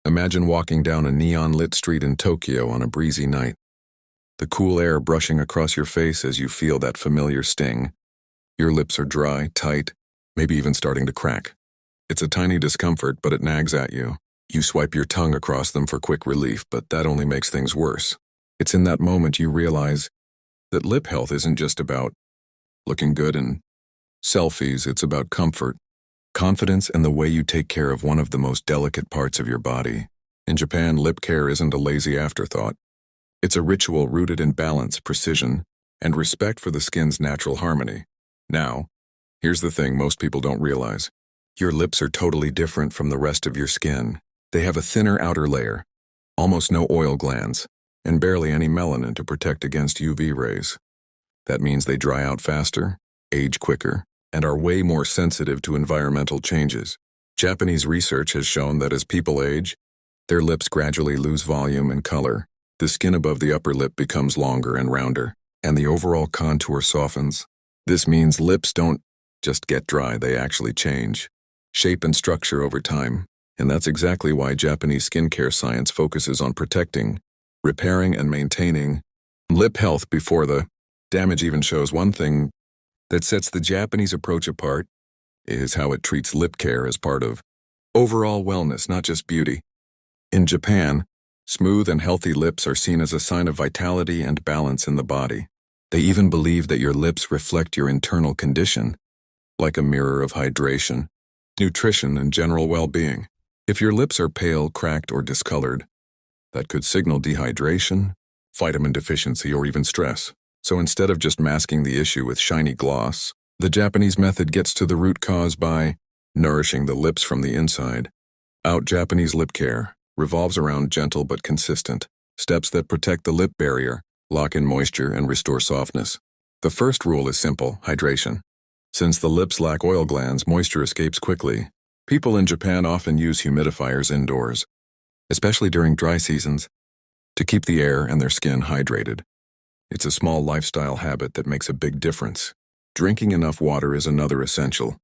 Imagine walking down a neon-lit street in Tokyo on a breezy night. The cool air brushing across your face as you feel that familiar sting. Your lips are dry, tight, maybe even starting to crack. It's a tiny discomfort, but it nags at you. You swipe your tongue across them for quick relief, but that only makes things worse. It's in that moment you realize that lip health isn't just about looking good and selfies, it's about comfort, confidence, and the way you take care of one of the most delicate parts of your body. In Japan, lip care isn't a lazy afterthought. It's a ritual rooted in balance, precision, and respect for the skin's natural harmony. Now, here's the thing most people don't realize. Your lips are totally different from the rest of your skin. They have a thinner outer layer, almost no oil glands, and barely any melanin to protect against UV rays. That means they dry out faster, age quicker, and are way more sensitive to environmental changes. Japanese research has shown that as people age, their lips gradually lose volume and color. The skin above the upper lip becomes longer and rounder, and the overall contour softens. This means lips don't just get dry, they actually change shape and structure over time. And that's exactly why Japanese skincare science focuses on protecting, repairing, and maintaining lip health before the damage even shows. One thing that sets the Japanese approach apart is how it treats lip care as part of overall wellness, not just beauty. In Japan, smooth and healthy lips are seen as a sign of vitality and balance in the body. They even believe that your lips reflect your internal condition, like a mirror of hydration, nutrition, and general well-being. If your lips are pale, cracked, or discolored, that could signal dehydration, vitamin deficiency, or even stress. So instead of just masking the issue with shiny gloss, the Japanese method gets to the root cause by nourishing the lips from the inside out. Japanese lip care revolves around gentle but consistent steps that protect the lip barrier, lock in moisture, and restore softness. The first rule is simple: hydration. Since the lips lack oil glands, moisture escapes quickly. People in Japan often use humidifiers indoors, especially during dry seasons, to keep the air and their skin hydrated. It's a small lifestyle habit that makes a big difference. Drinking enough water is another essential,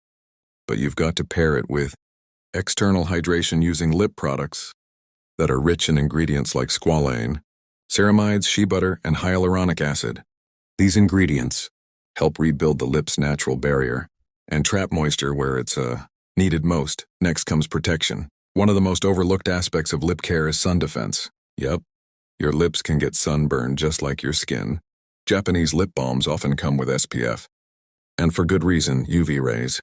but you've got to pair it with external hydration using lip products that are rich in ingredients like squalane, ceramides, shea butter, and hyaluronic acid. These ingredients help rebuild the lip's natural barrier and trap moisture where it's needed most. Next comes protection. One of the most overlooked aspects of lip care is sun defense. Yep, your lips can get sunburned just like your skin. Japanese lip balms often come with SPF. And for good reason, UV rays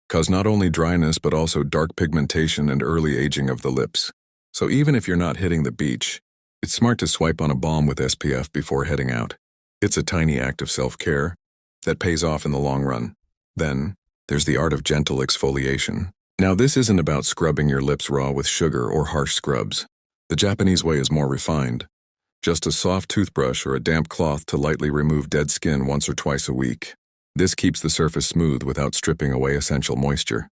cause not only dryness but also dark pigmentation and early aging of the lips. So even if you're not hitting the beach, it's smart to swipe on a balm with SPF before heading out. It's a tiny act of self-care that pays off in the long run. Then, there's the art of gentle exfoliation. Now, this isn't about scrubbing your lips raw with sugar or harsh scrubs. The Japanese way is more refined. Just a soft toothbrush or a damp cloth to lightly remove dead skin once or twice a week. This keeps the surface smooth without stripping away essential moisture.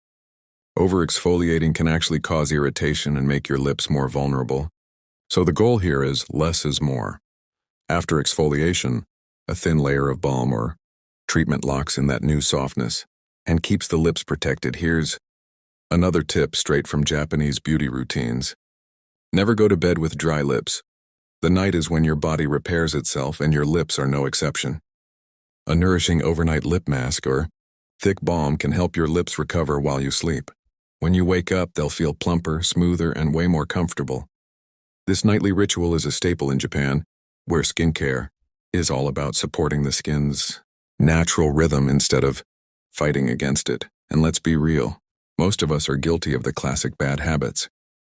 Over-exfoliating can actually cause irritation and make your lips more vulnerable. So the goal here is less is more. After exfoliation, a thin layer of balm or treatment locks in that new softness and keeps the lips protected. Here's another tip straight from Japanese beauty routines. Never go to bed with dry lips. The night is when your body repairs itself, and your lips are no exception. A nourishing overnight lip mask or thick balm can help your lips recover while you sleep. When you wake up, they'll feel plumper, smoother, and way more comfortable. This nightly ritual is a staple in Japan, where skincare is all about supporting the skin's natural rhythm instead of fighting against it. And let's be real, most of us are guilty of the classic bad habits: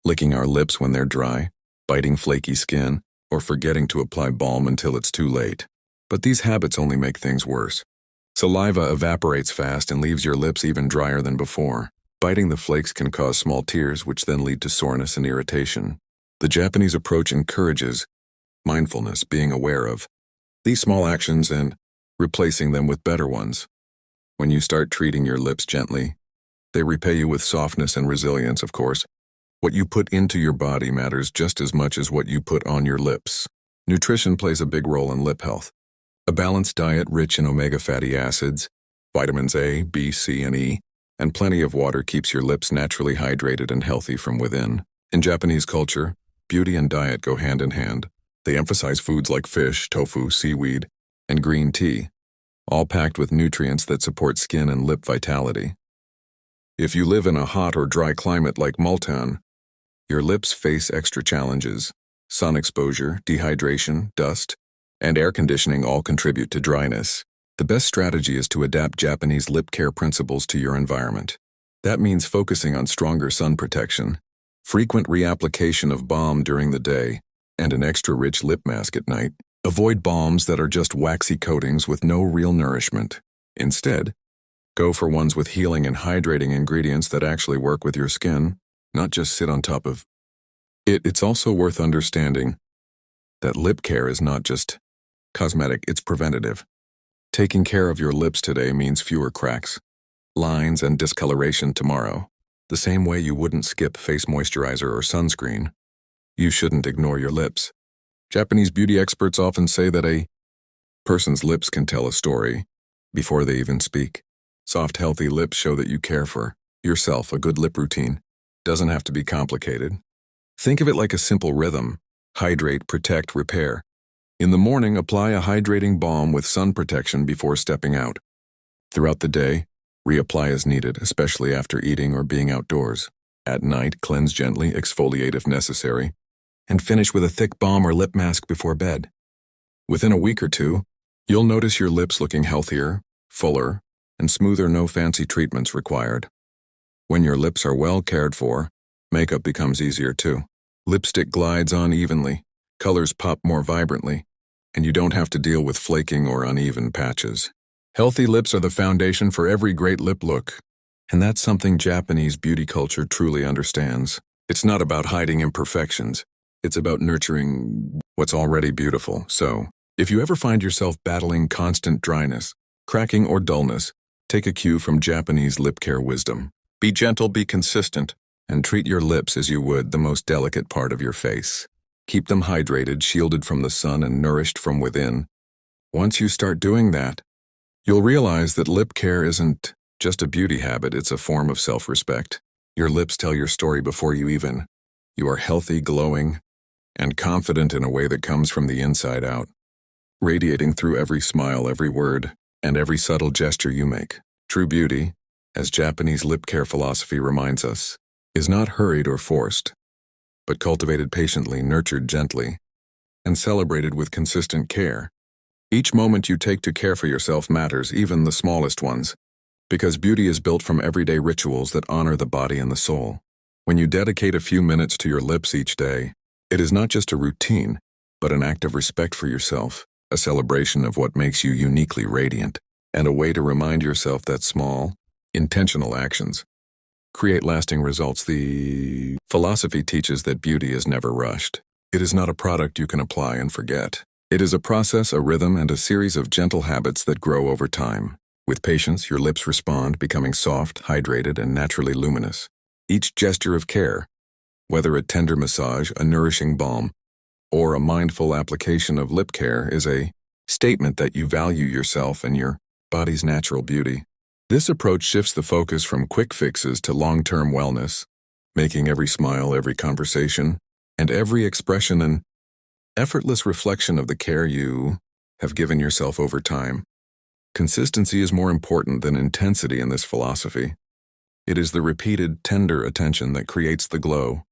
licking our lips when they're dry, biting flaky skin, or forgetting to apply balm until it's too late. But these habits only make things worse. Saliva evaporates fast and leaves your lips even drier than before. Biting the flakes can cause small tears, which then lead to soreness and irritation. The Japanese approach encourages mindfulness, being aware of these small actions and replacing them with better ones. When you start treating your lips gently, they repay you with softness and resilience, of course. What you put into your body matters just as much as what you put on your lips. Nutrition plays a big role in lip health. A balanced diet rich in omega fatty acids, vitamins A, B, C, and E, and plenty of water keeps your lips naturally hydrated and healthy from within. In Japanese culture, beauty and diet go hand in hand. They emphasize foods like fish, tofu, seaweed, and green tea, all packed with nutrients that support skin and lip vitality. If you live in a hot or dry climate like Multan, your lips face extra challenges. Sun exposure, dehydration, dust, and air conditioning all contribute to dryness. The best strategy is to adapt Japanese lip care principles to your environment. That means focusing on stronger sun protection, frequent reapplication of balm during the day, and an extra rich lip mask at night. Avoid balms that are just waxy coatings with no real nourishment. Instead, go for ones with healing and hydrating ingredients that actually work with your skin, not just sit on top of it. It's also worth understanding that lip care is not just cosmetic, it's preventative. Taking care of your lips today means fewer cracks, lines, and discoloration tomorrow. The same way you wouldn't skip face moisturizer or sunscreen, you shouldn't ignore your lips. Japanese beauty experts often say that a person's lips can tell a story before they even speak. Soft, healthy lips show that you care for yourself. A good lip routine doesn't have to be complicated. Think of it like a simple rhythm: hydrate, protect, repair. In the morning, apply a hydrating balm with sun protection before stepping out. Throughout the day, reapply as needed, especially after eating or being outdoors. At night, cleanse gently, exfoliate if necessary, and finish with a thick balm or lip mask before bed. Within a week or two, you'll notice your lips looking healthier, fuller, and smoother. No fancy treatments required. When your lips are well cared for, makeup becomes easier too. Lipstick glides on evenly, colors pop more vibrantly, and you don't have to deal with flaking or uneven patches. Healthy lips are the foundation for every great lip look, and that's something Japanese beauty culture truly understands. It's not about hiding imperfections. It's about nurturing what's already beautiful. So, if you ever find yourself battling constant dryness, cracking, or dullness, take a cue from Japanese lip care wisdom. Be gentle, be consistent, and treat your lips as you would the most delicate part of your face. Keep them hydrated, shielded from the sun, and nourished from within. Once you start doing that, you'll realize that lip care isn't just a beauty habit, it's a form of self-respect. Your lips tell your story before you are healthy, glowing, and confident in a way that comes from the inside out, radiating through every smile, every word, and every subtle gesture you make. True beauty, as Japanese lip care philosophy reminds us, is not hurried or forced, but cultivated patiently, nurtured gently, and celebrated with consistent care. Each moment you take to care for yourself matters, even the smallest ones, because beauty is built from everyday rituals that honor the body and the soul. When you dedicate a few minutes to your lips each day, it is not just a routine, but an act of respect for yourself, a celebration of what makes you uniquely radiant, and a way to remind yourself that small, intentional actions create lasting results. The philosophy teaches that beauty is never rushed. It is not a product you can apply and forget. It is a process, a rhythm, and a series of gentle habits that grow over time. With patience, your lips respond, becoming soft, hydrated, and naturally luminous. Each gesture of care, whether a tender massage, a nourishing balm, or a mindful application of lip care, is a statement that you value yourself and your body's natural beauty. This approach shifts the focus from quick fixes to long-term wellness, making every smile, every conversation, and every expression an effortless reflection of the care you have given yourself over time. Consistency is more important than intensity in this philosophy. It is the repeated, tender attention that creates the glow,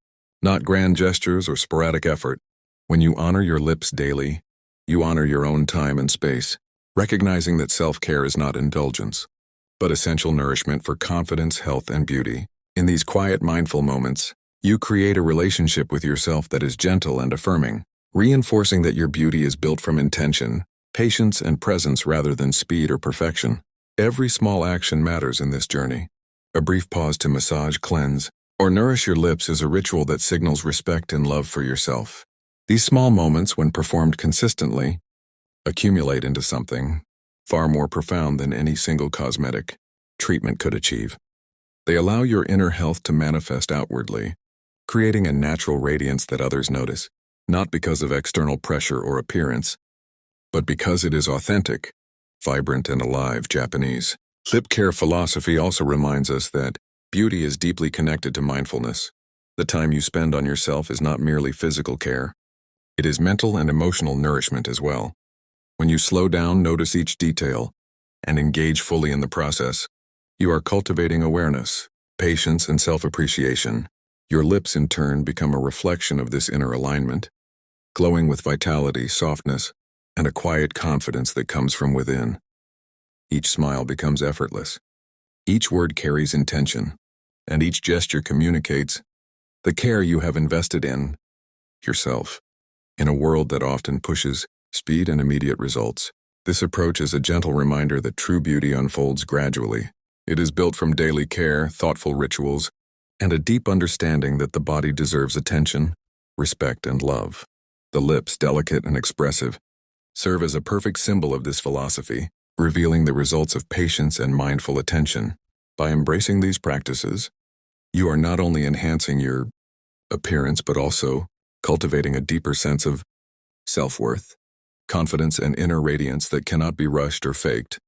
not grand gestures or sporadic effort. When you honor your lips daily, you honor your own time and space, recognizing that self-care is not indulgence, but essential nourishment for confidence, health, and beauty. In these quiet, mindful moments, you create a relationship with yourself that is gentle and affirming, reinforcing that your beauty is built from intention, patience, and presence rather than speed or perfection. Every small action matters in this journey. A brief pause to massage, cleanse, or nourish your lips is a ritual that signals respect and love for yourself. These small moments, when performed consistently, accumulate into something far more profound than any single cosmetic treatment could achieve. They allow your inner health to manifest outwardly, creating a natural radiance that others notice, not because of external pressure or appearance, but because it is authentic, vibrant, and alive. Japanese lip care philosophy also reminds us that beauty is deeply connected to mindfulness. The time you spend on yourself is not merely physical care. It is mental and emotional nourishment as well. When you slow down, notice each detail, and engage fully in the process, you are cultivating awareness, patience, and self-appreciation. Your lips, in turn, become a reflection of this inner alignment, glowing with vitality, softness, and a quiet confidence that comes from within. Each smile becomes effortless. Each word carries intention, and each gesture communicates the care you have invested in yourself. In a world that often pushes speed and immediate results, this approach is a gentle reminder that true beauty unfolds gradually. It is built from daily care, thoughtful rituals, and a deep understanding that the body deserves attention, respect, and love. The lips, delicate and expressive, serve as a perfect symbol of this philosophy, revealing the results of patience and mindful attention. By embracing these practices, you are not only enhancing your appearance but also cultivating a deeper sense of self-worth, confidence, and inner radiance that cannot be rushed or faked.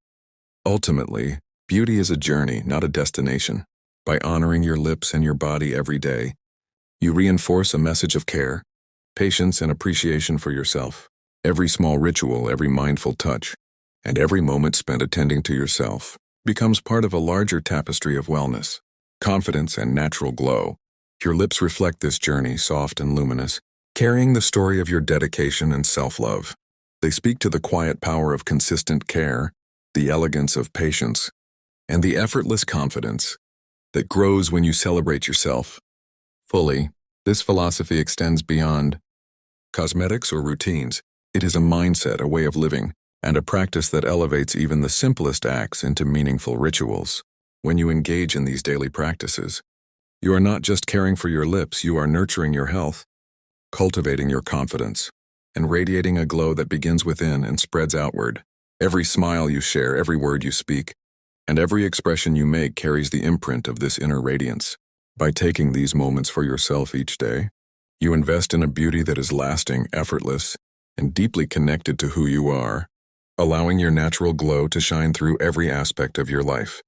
Ultimately, beauty is a journey, not a destination. By honoring your lips and your body every day, you reinforce a message of care, patience, and appreciation for yourself. Every small ritual, every mindful touch, and every moment spent attending to yourself becomes part of a larger tapestry of wellness, confidence, and natural glow. Your lips reflect this journey, soft and luminous, carrying the story of your dedication and self-love. They speak to the quiet power of consistent care, the elegance of patience, and the effortless confidence that grows when you celebrate yourself fully. This philosophy extends beyond cosmetics or routines. It is a mindset, a way of living, and a practice that elevates even the simplest acts into meaningful rituals. When you engage in these daily practices, you are not just caring for your lips, you are nurturing your health, cultivating your confidence, and radiating a glow that begins within and spreads outward. Every smile you share, every word you speak, and every expression you make carries the imprint of this inner radiance. By taking these moments for yourself each day, you invest in a beauty that is lasting, effortless, and deeply connected to who you are, allowing your natural glow to shine through every aspect of your life.